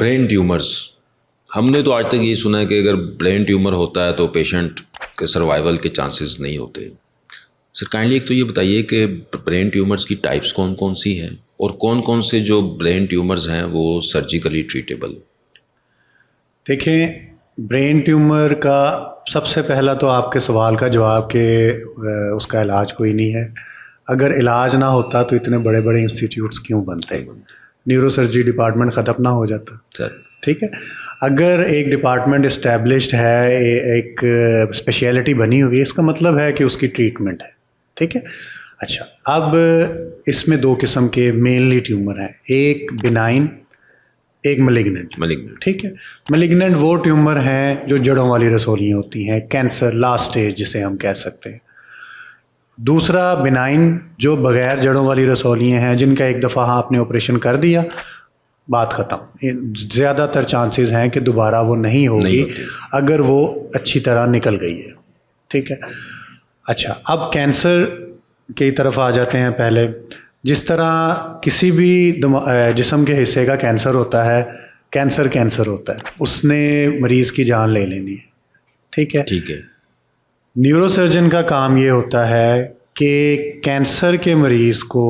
Brain tumours, हमने तो आज तक ये सुना है कि अगर ब्रेन ट्यूमर होता है तो पेशेंट के सर्वाइवल के चांसेस नहीं होते। सर काइंडली एक तो ये बताइए कि ब्रेन ट्यूमर्स की टाइप्स कौन कौन सी हैं और कौन कौन से जो ब्रेन ट्यूमर्स हैं वो सर्जिकली ट्रीटेबल। देखिए, ब्रेन ट्यूमर का सबसे पहला तो आपके सवाल का जवाब कि उसका इलाज कोई नहीं है। अगर इलाज ना होता तो इतने बड़े बड़े इंस्टीट्यूट्स क्यों बनते, न्यूरोसर्जरी डिपार्टमेंट ख़त्म ना हो जाता। सर ठीक है, अगर एक डिपार्टमेंट इस्टेब्लिश्ड है, एक स्पेशलिटी बनी हुई है, इसका मतलब है कि उसकी ट्रीटमेंट है। ठीक है, अच्छा, अब इसमें दो किस्म के मेनली ट्यूमर हैं, एक बिनाइन, एक मलिग्नेंट। ठीक है, मलिग्नेंट वो ट्यूमर हैं जो जड़ों वाली रसौलियाँ होती हैं, कैंसर लास्ट स्टेज जिसे हम कह सकते हैं। दूसरा बिनाइन जो बग़ैर जड़ों वाली रसौलियाँ हैं, जिनका एक दफ़ा आपने ऑपरेशन कर दिया, बात ख़त्म। ज़्यादातर चांसेस हैं कि दोबारा वो नहीं होगी अगर वो अच्छी तरह निकल गई है। ठीक है, अच्छा, अब कैंसर की तरफ आ जाते हैं। पहले जिस तरह किसी भी जिस्म के हिस्से का कैंसर होता है, कैंसर होता है, उसने मरीज़ की जान ले लेनी है। ठीक है, न्यूरोसर्जन का काम ये होता है कि कैंसर के मरीज़ को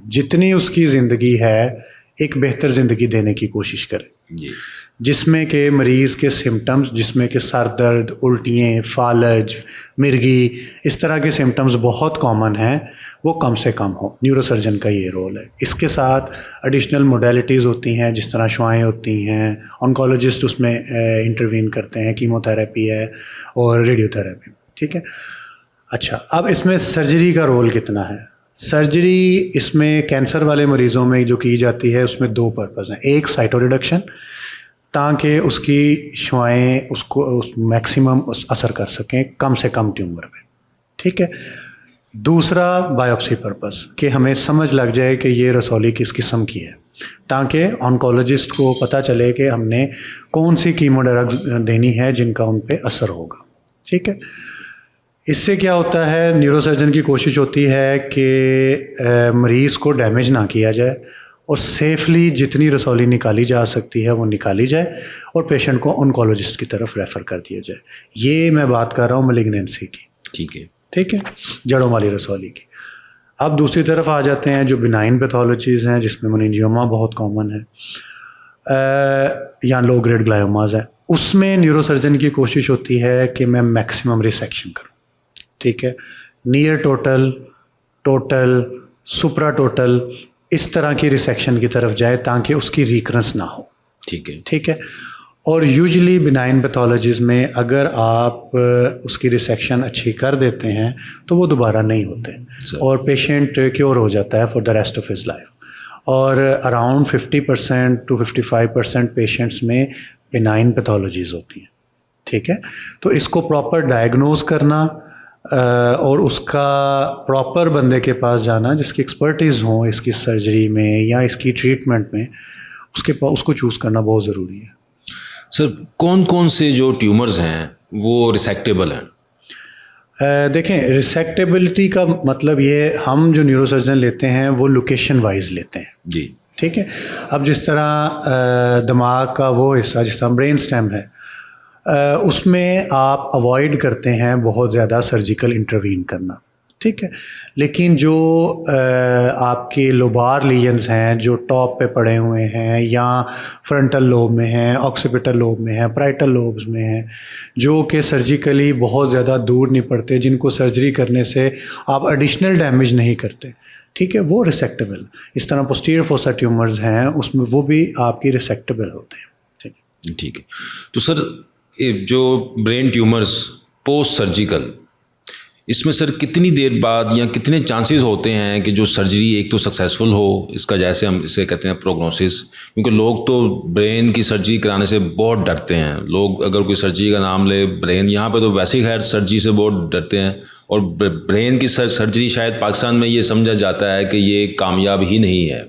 जितनी उसकी ज़िंदगी है एक बेहतर ज़िंदगी देने की कोशिश करें, जिसमें के मरीज़ के सिम्टम्स, जिसमें कि सर दर्द, उल्टियाँ, फालज, मिर्गी, इस तरह के सिम्टम्स बहुत कॉमन हैं, वो कम से कम हो। न्यूरोसर्जन का ये रोल है। इसके साथ एडिशनल मोडेलिटीज़ होती हैं, जिस तरह शुआएँ होती हैं, ऑन्कोलॉजिस्ट उसमें इंटरवीन करते हैं, कीमोथेरेपी है और रेडियोथेरेपी। ठीक है, अच्छा, अब इसमें सर्जरी का रोल कितना है? सर्जरी इसमें कैंसर वाले मरीज़ों में जो की जाती है उसमें दो पर्पज़ हैं। एक साइटो रिडक्शन, ताकि उसकी शुआएँ उसको मैक्सिमम असर कर सकें कम से कम ट्यूमर पे। ठीक है, दूसरा बायोप्सी पर्पज़, कि हमें समझ लग जाए कि ये रसौली किस किस्म की है, ताकि ऑन्कोलॉजिस्ट को पता चले कि हमने कौन सी कीमो ड्रग्स देनी है जिनका उन पे असर होगा। ठीक है, इससे क्या होता है, न्यूरोसर्जन की कोशिश होती है कि मरीज़ को डैमेज ना किया जाए और सेफली जितनी रसौली निकाली जा सकती है वो निकाली जाए और पेशेंट को ऑन्कोलॉजिस्ट की तरफ रेफ़र कर दिया जाए। ये मैं बात कर रहा हूँ मैलिग्नेंसी की। ठीक है, जड़ों वाली रसौली की। अब दूसरी तरफ आ जाते हैं जो बिनाइन पैथोलॉजीज़ हैं, जिसमें मेनिंजियोमा बहुत कॉमन है या लो ग्रेड ग्लायोमाज है। उसमें न्यूरोसर्जन की कोशिश होती है कि मैं मैक्सिमम रिसेक्शन करूँ। ठीक है, नियर टोटल, सुप्रा टोटल, इस तरह की रिसेक्शन की तरफ जाए ताकि उसकी रिकरेंस ना हो। ठीक है, और यूजुअली बिनाइन पैथोलॉजीज़ में अगर आप उसकी रिसेक्शन अच्छी कर देते हैं तो वो दोबारा नहीं होते और पेशेंट क्योर हो जाता है for the rest of his life. और अराउंड 50% to 55% पेशेंट्स में बिनाइन पैथोलॉजीज़ होती हैं। ठीक है, तो इसको प्रॉपर डायग्नोज करना और उसका प्रॉपर बंदे के पास जाना जिसकी एक्सपर्टीज़ हो इसकी सर्जरी में या इसकी ट्रीटमेंट में, उसको चूज़ करना बहुत ज़रूरी है। सर कौन कौन से जो ट्यूमर्स हैं वो रिसेक्टेबल हैं? देखें, रिसेक्टेबिलिटी का मतलब ये, हम जो न्यूरोसर्जन लेते हैं वो लोकेशन वाइज लेते हैं जी। ठीक है, अब जिस तरह दिमाग का वो हिस्सा, जिस तरह ब्रेन स्टेम है, उसमें आप अवॉइड करते हैं बहुत ज़्यादा सर्जिकल इंटरवीन करना। ठीक है, लेकिन जो आपके लोबार लीजन्स हैं जो टॉप पे पड़े हुए हैं या फ्रंटल लोब में हैं, ऑक्सीपिटल लोब में हैं, प्राइटल लोब्स में हैं, जो कि सर्जिकली बहुत ज़्यादा दूर नहीं पड़ते, जिनको सर्जरी करने से आप एडिशनल डैमेज नहीं करते, ठीक है, वो रिसेक्टेबल। इस तरह पोस्टीरियर फोसा ट्यूमर्स हैं, उसमें वो भी आपकी रिसेक्टेबल होते हैं। ठीक है, तो सर जो ब्रेन ट्यूमर्स पोस्ट सर्जिकल, इसमें सर कितनी देर बाद या कितने चांसेस होते हैं कि जो सर्जरी एक तो सक्सेसफुल हो, इसका जैसे हम इसे कहते हैं प्रोग्नोसिस, क्योंकि लोग तो ब्रेन की सर्जरी कराने से बहुत डरते हैं। लोग अगर कोई सर्जरी का नाम ले, ब्रेन, यहाँ पे तो वैसे ही खैर सर्जरी से बहुत डरते हैं, और ब्रेन की सर्जरी शायद पाकिस्तान में ये समझा जाता है कि ये कामयाब ही नहीं है।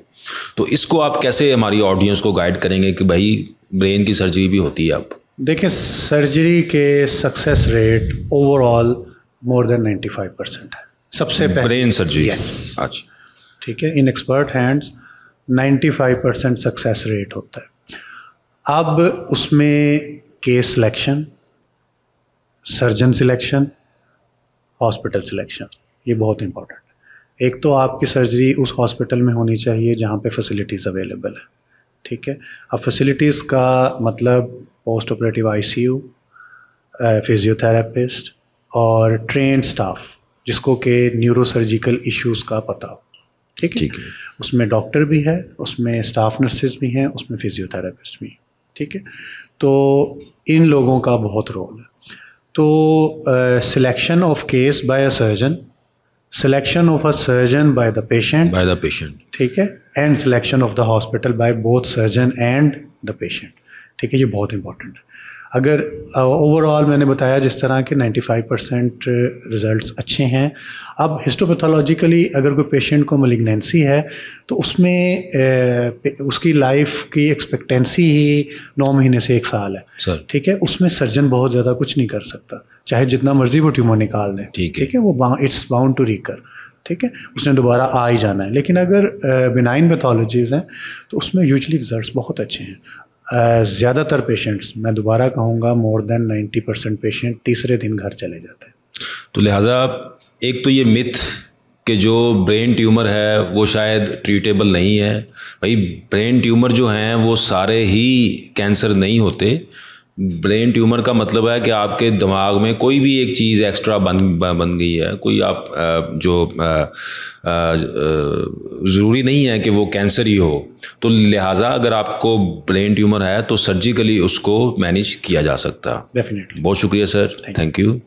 तो इसको आप कैसे हमारी ऑडियंस को गाइड करेंगे कि भाई ब्रेन की सर्जरी भी होती है? अब देखिए, सर्जरी के success rate overall more than 95% है सबसे पहले ब्रेन सर्जरी। यस, अच्छा, ठीक है, इन एक्सपर्ट हैंड्स 95% सक्सेस रेट होता है। अब उसमें case selection, surgeon selection, hospital selection, ये बहुत इंपॉर्टेंट है। एक तो आपकी सर्जरी उस हॉस्पिटल में होनी चाहिए जहाँ पे फैसिलिटीज़ अवेलेबल है, ठीक है। अब फैसिलिटीज़ का मतलब पोस्ट ऑपरेटिव आईसीयू, फिजियोथेरेपिस्ट और ट्रेंड स्टाफ जिसको के न्यूरोसर्जिकल इश्यूज़ का पता हो, ठीक है। ठीक है। उसमें डॉक्टर भी है, उसमें स्टाफ नर्सेज भी हैं, उसमें फिजियोथेरेपिस्ट भी हैं, ठीक है। तो इन लोगों का बहुत रोल है। तो selection of case by a surgeon, selection of a surgeon by the patient, by the patient, ठीक है, and selection of the hospital by both surgeon and the patient, ठीक है, ये बहुत इंपॉर्टेंट है। अगर ओवरऑल मैंने बताया जिस तरह के 95% रिजल्ट्स अच्छे हैं। अब हिस्टोपैथोलॉजिकली अगर कोई पेशेंट को मलिग्नेंसी है तो उसमें उसकी लाइफ की एक्सपेक्टेंसी ही 9 महीने से 1 साल है, सर। ठीक है। उसमें सर्जन बहुत ज़्यादा कुछ नहीं कर सकता, चाहे जितना मर्जी वो ट्यूमर निकाल दें, ठीक है। वो इट्स बाउंड टू रिकर, ठीक है, उसने दोबारा आ ही जाना है। लेकिन अगर बिनाइन पैथोलॉजीज़ हैं तो उसमें यूजुअली रिजल्ट्स बहुत अच्छे हैं। ज़्यादातर पेशेंट्स, मैं दोबारा कहूँगा, मोर देन 90% पेशेंट तीसरे दिन घर चले जाते हैं। तो लिहाजा एक तो ये मिथ कि जो ब्रेन ट्यूमर है वो शायद ट्रीटेबल नहीं है। भाई ब्रेन ट्यूमर जो हैं वो सारे ही कैंसर नहीं होते। ब्रेन ट्यूमर का मतलब है कि आपके दिमाग में कोई भी एक चीज़ एक्स्ट्रा बन गई है, कोई आप ज़रूरी नहीं है कि वो कैंसर ही हो। तो लिहाजा अगर आपको ब्रेन ट्यूमर है तो सर्जिकली उसको मैनेज किया जा सकता है। डेफिनेटली। बहुत शुक्रिया सर, थैंक यू।